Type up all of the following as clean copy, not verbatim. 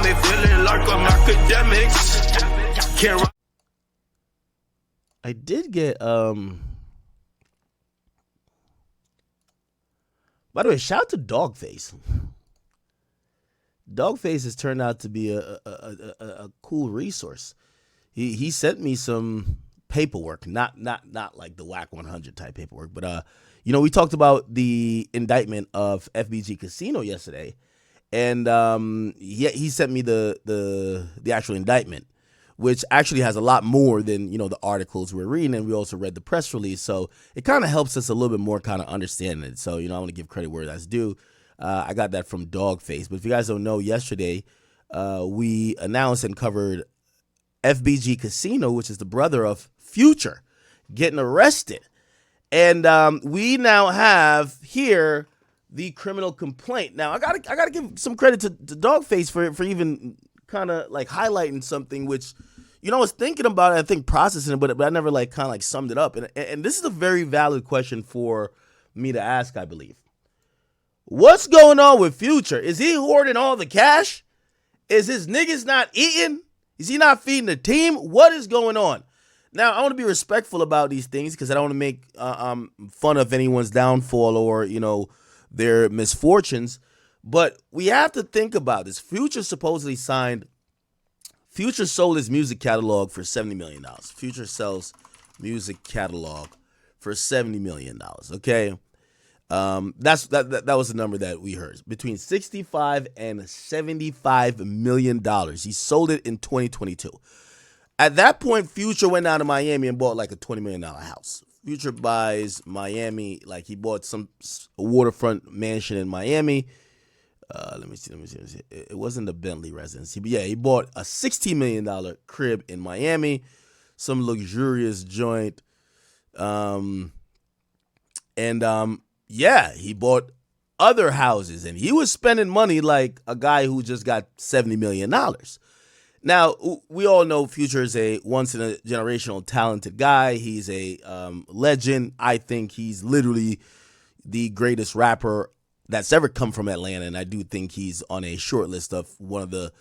me feeling like I'm academics. Can't. I did get by the way, shout out to Dogface. Dogface has turned out to be a cool resource. He sent me some paperwork, not like the WAC 100 type paperwork, but we talked about the indictment of FBG Casino yesterday, and he sent me the actual indictment, which actually has a lot more than the articles we're reading, and we also read the press release, so it kind of helps us a little bit more kind of understanding it. So I want to give credit where that's due. I got that from Dogface, but if you guys don't know, yesterday we announced and covered FBG Casino, which is the brother of Future, getting arrested. And we now have here the criminal complaint. Now, I gotta give some credit to Dogface for even kind of like highlighting something which, I was thinking about it, I think processing it, but I never kind of summed it up. And this is a very valid question for me to ask, I believe. What's going on with Future? Is he hoarding all the cash? Is his niggas not eating? Is he not feeding the team? What is going on? Now, I want to be respectful about these things because I don't want to make fun of anyone's downfall or, their misfortunes. But we have to think about this. Future sold his music catalog for $70 million. Future sells music catalog for $70 million. Okay. That was the number that we heard. Between $65 and $75 million. He sold it in 2022. At that point, Future went down to Miami and bought like a $20 million house. Future buys Miami, like he bought a waterfront mansion in Miami. Let me see. It wasn't a Bentley residency, but yeah, he bought a $16 million crib in Miami, some luxurious joint. Yeah, he bought other houses, and he was spending money like a guy who just got $70 million. Now, we all know Future is a once-in-a-generational talented guy. He's a legend. I think he's literally the greatest rapper that's ever come from Atlanta, and I do think he's on a short list of one of the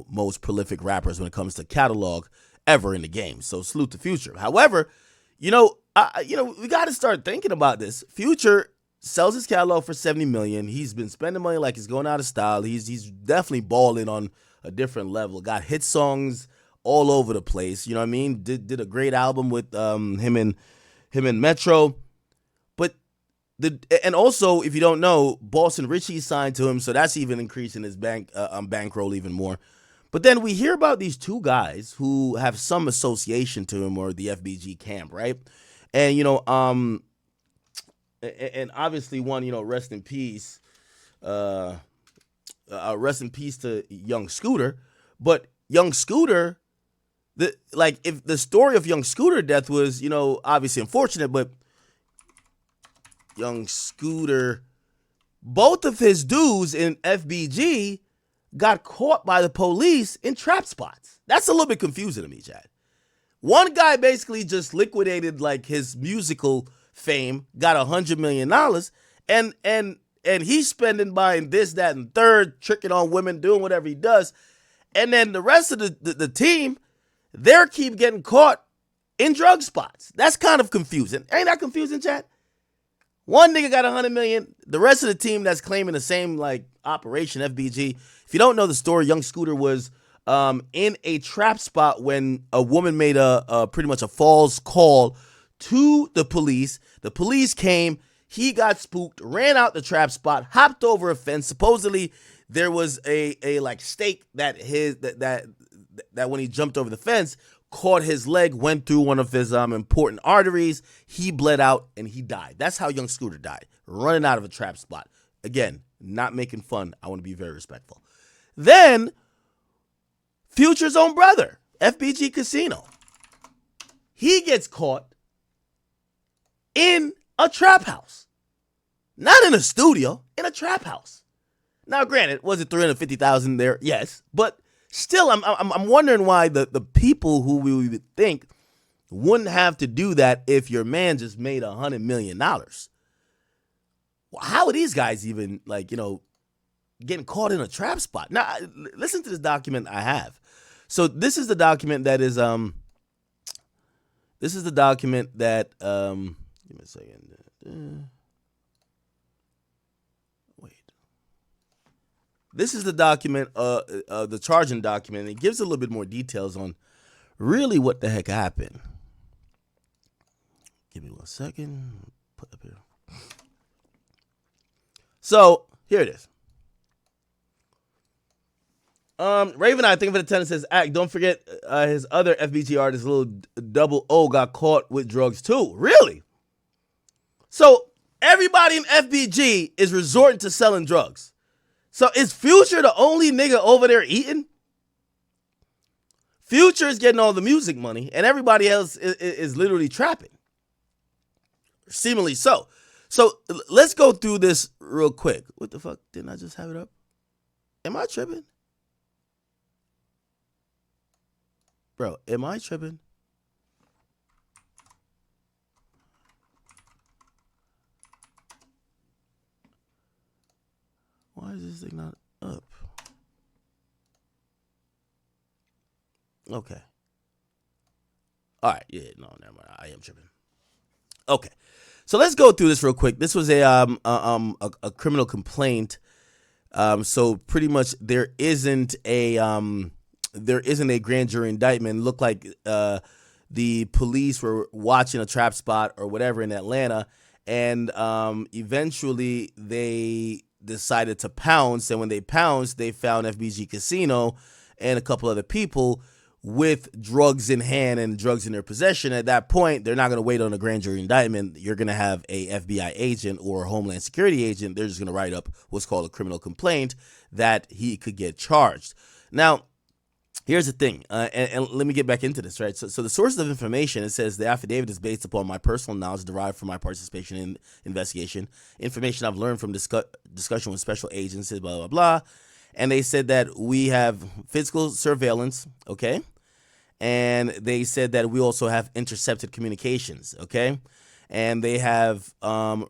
most prolific rappers when it comes to catalog ever in the game. So salute to Future. However, we got to start thinking about this. Future sells his catalog for $70 million. He's been spending money like he's going out of style. He's definitely balling on a different level. Got hit songs all over the place. You know what I mean? Did a great album with him and Metro. But and also, if you don't know, Boston Richie signed to him, so that's even increasing his bankroll even more. But then we hear about these two guys who have some association to him or the FBG camp, right? And and obviously one, rest in peace. Rest in peace to Young Scooter. But Young Scooter, if the story of Young Scooter death was, obviously unfortunate, but Young Scooter, both of his dudes in FBG got caught by the police in trap spots. That's a little bit confusing to me, Chad. One guy basically just liquidated his musical fame, got $100 million, and he's spending buying this, that, and third, tricking on women, doing whatever he does. And then the rest of the team, they're keep getting caught in drug spots. That's kind of confusing. Ain't that confusing, Chad? One nigga got $100 million. The rest of the team that's claiming the same operation, FBG. If you don't know the story, Young Scooter was in a trap spot when a woman made a pretty much a false call to the police. The police came. He got spooked, ran out the trap spot, hopped over a fence. Supposedly there was a stake that when he jumped over the fence, caught his leg, went through one of his important arteries. He bled out and he died. That's how Young Scooter died, running out of a trap spot. Again, not making fun. I want to be very respectful. Then Future's own brother, FBG Casino, he gets caught in a trap house. Not in a studio, in a trap house. Now, granted, was it $350,000 there? Yes, but still, I'm wondering why the people who we would think wouldn't have to do that if your man just made $100 million. Well, how are these guys even getting caught in a trap spot. Now, listen to this document I have. So this is the document that is this is the document that give me a second. Wait. This is the document, the charging document. And it gives a little bit more details on really what the heck happened. Give me 1 second. Put up here. So here it is. Raven, I think of it attendance says, Act, don't forget his other FBG artist, Little Double O, got caught with drugs too. Really? So everybody in FBG is resorting to selling drugs. So is Future the only nigga over there eating? Future is getting all the music money, and everybody else is literally trapping. Seemingly so. So let's go through this real quick. What the fuck? Didn't I just have it up? Am I tripping? Bro, am I tripping? Why is this thing not up? Okay. All right. Yeah, no, never mind. I am tripping. Okay. So let's go through this real quick. This was a criminal complaint. So pretty much there isn't a grand jury indictment. It looked like the police were watching a trap spot or whatever in Atlanta, and eventually they decided to pounce. And when they pounced, they found FBG Casino and a couple other people with drugs in hand and drugs in their possession. At that point, they're not going to wait on a grand jury indictment. You're going to have a FBI agent or a Homeland Security agent. They're just going to write up what's called a criminal complaint that he could get charged. Now, here's the thing, and let me get back into this, right? So the sources of information, it says the affidavit is based upon my personal knowledge derived from my participation in investigation, information I've learned from discussion with special agents, blah, blah, blah. And they said that we have physical surveillance, okay? And they said that we also have intercepted communications, okay? And they have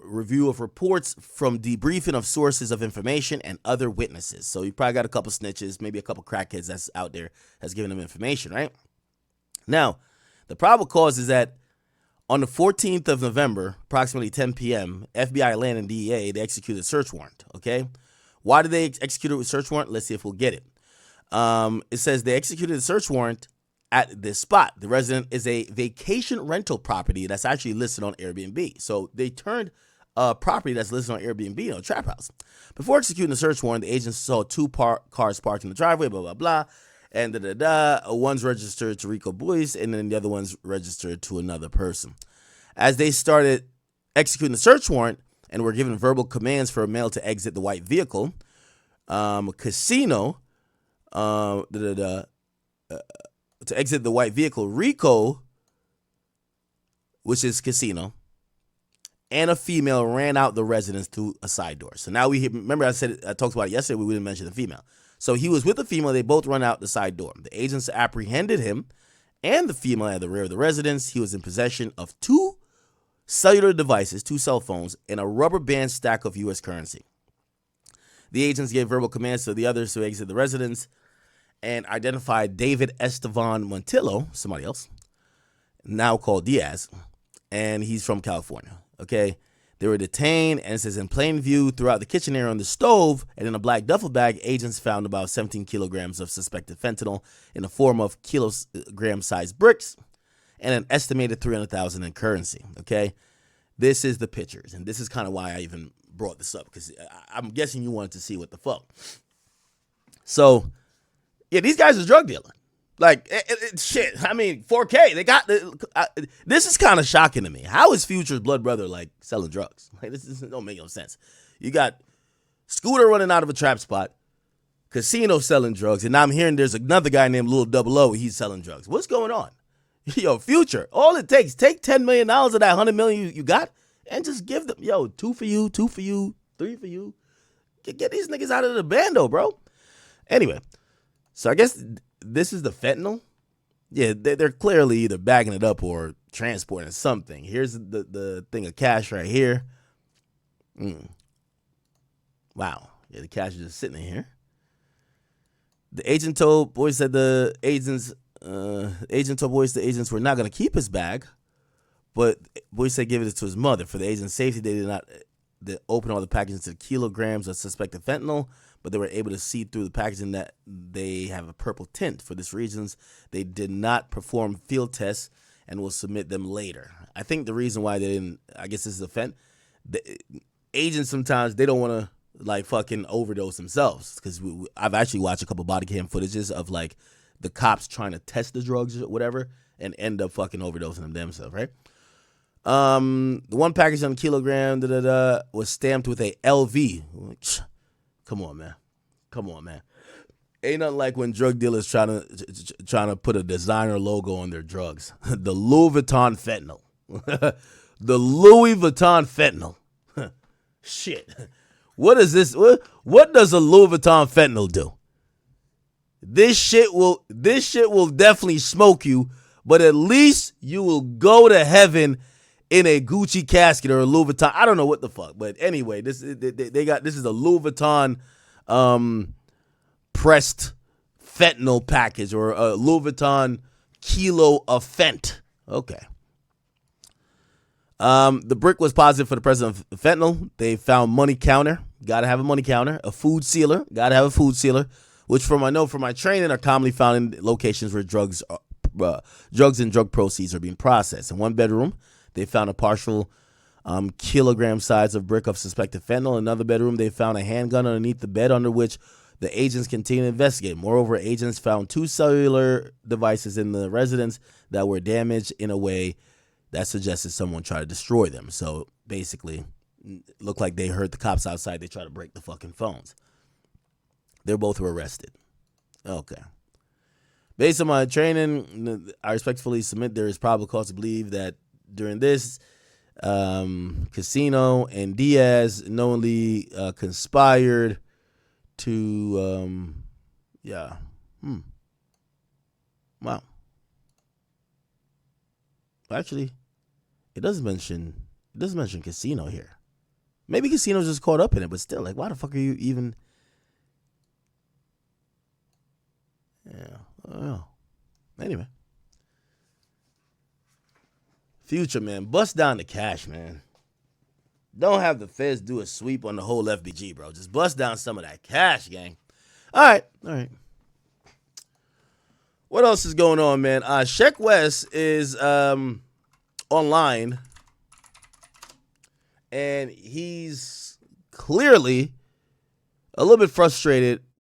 review of reports from debriefing of sources of information and other witnesses. So you probably got a couple snitches, maybe a couple crackheads that's out there that's giving them information, right? Now, the probable cause is that on the 14th of November, approximately 10 p.m., FBI, Land, and DEA, they executed a search warrant, okay? Why did they execute it with a search warrant? Let's see if we'll get it. It says they executed a search warrant at this spot. The resident is a vacation rental property that's actually listed on Airbnb. So they turned a property that's listed on Airbnb into a trap house. Before executing the search warrant, the agents saw two cars parked in the driveway, blah, blah, blah, and One's registered to Rico Boyce, and then the other one's registered to another person. As they started executing the search warrant and were given verbal commands for a male to exit the white vehicle, Casino, to exit the white vehicle, Rico, which is Casino, and a female ran out the residence through a side door. So now remember I talked about it yesterday, we didn't mention the female. So he was with the female, they both run out the side door. The agents apprehended him and the female at the rear of the residence. He was in possession of two cellular devices, two cell phones, and a rubber band stack of U.S. currency. The agents gave verbal commands to the others to exit the residence and identified David Estevan Montillo, somebody else, now called Diaz, and he's from California, okay? They were detained, and it says in plain view throughout the kitchen area on the stove and in a black duffel bag, agents found about 17 kilograms of suspected fentanyl in the form of kilogram-sized bricks and an estimated $300,000 in currency, okay? This is the pictures, and this is kind of why I even brought this up, because I'm guessing you wanted to see what the fuck. So, yeah, these guys are drug dealing. Like, shit, I mean, 4K, they got, this is kind of shocking to me. How is Future's blood brother, like, selling drugs? Like, this don't make no sense. You got Scooter running out of a trap spot, Casino selling drugs, and now I'm hearing there's another guy named Little Double O, he's selling drugs. What's going on? Yo, Future, all it takes, take $10 million of that $100 million you got, and just give them, yo, 2 for you, 2 for you, 3 for you. Get these niggas out of the bando, bro. Anyway. So I guess this is the fentanyl. Yeah, they're clearly either bagging it up or transporting something. Here's the thing of cash right here. Wow. Yeah, the cash is just sitting in here. The agent told boys that the agents were not going to keep his bag, but boys said give it to his mother. For the agent's safety, they did not open all the packages to kilograms of suspected fentanyl, but they were able to see through the packaging that they have a purple tint. For this reasons, they did not perform field tests and will submit them later. I think the reason why they didn't, I guess this is the agents sometimes they don't want to like fucking overdose themselves, because I've actually watched a couple body cam footages of like the cops trying to test the drugs or whatever and end up fucking overdosing them themselves, right? The one package on a kilogram was stamped with a LV. Come on, man. Ain't nothing like when drug dealers trying to put a designer logo on their drugs. The Louis Vuitton fentanyl. The Louis Vuitton fentanyl. Shit. What is this? What does a Louis Vuitton fentanyl do? This shit will definitely smoke you, but at least you will go to heaven in a Gucci casket or a Louis Vuitton. I don't know what the fuck, but anyway, this is a Louis Vuitton pressed fentanyl package, or a Louis Vuitton kilo of fent. Okay. The brick was positive for the presence of fentanyl. They found money counter. Gotta have a money counter. A food sealer. Gotta have a food sealer, which from my training are commonly found in locations where drugs and drug proceeds are being processed. In one bedroom, they found a partial kilogram size of brick of suspected fentanyl. In another bedroom, they found a handgun underneath the bed, under which the agents continue to investigate. Moreover, agents found 2 cellular devices in the residence that were damaged in a way that suggested someone tried to destroy them. So basically, it looked like they heard the cops outside. They tried to break the fucking phones. They both were arrested. Okay. Based on my training, I respectfully submit there is probable cause to believe that during this, Casino and Diaz knowingly conspired to, Wow. Actually, it doesn't mention Casino here. Maybe Casino's just caught up in it, but still, like, why the fuck are you even? Yeah, I don't know. Anyway, Future, man, bust down the cash, man. Don't have the feds do a sweep on the whole FBG, bro. Just bust down some of that cash, gang. All right. What else is going on, man? Sheck West is online, and he's clearly a little bit frustrated